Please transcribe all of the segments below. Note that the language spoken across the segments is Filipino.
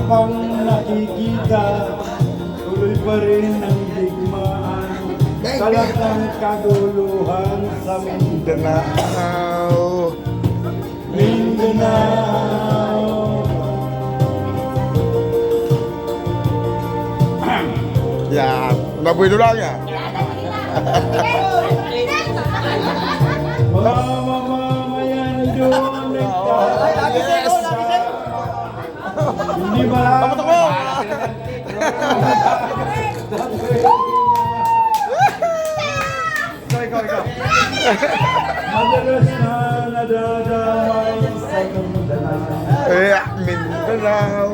pang nakikita, tuloy pa rin ang digmaan, kalatang kaguluhan sa Mindanao. Mindanao. Yan, nabuhay lang yan. Mga mamamayan doon nagtatasa. Hindi ba? Tapos ako! Ikaw. Madalas na nadadamay sa Mindanao. Mindanao.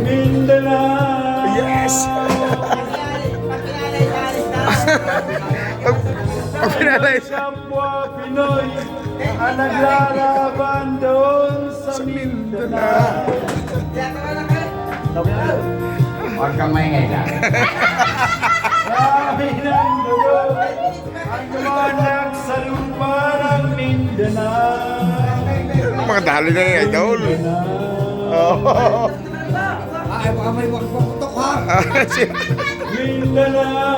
Mindanao. Yes! Pag pinalay siya. Kapwa Pinoy ang naglalaban doon sa Mindanao. Huwag kang maingay ka. Dami ng dugo ang lumanag sa lupa ng Mindanao. Mga dali na yung idol. Oh. Ay, baka may magpaputok ha. Mindanao.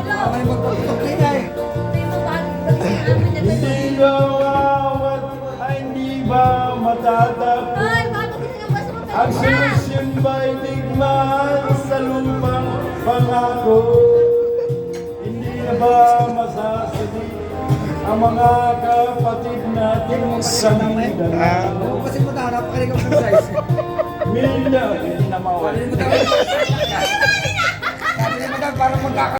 Baka may magpaputok din eh. Hindi ba awat ay hindi ba matatapos? Ang sinusimba'y digmaan sa lupang pangako. Hindi na ba masasabi ang mga kapatid natin sa Mindanao? Kasi mo na, napakalig ang size. Mindanao. Hindi na mawala. Hindi mo daw parang magkaka...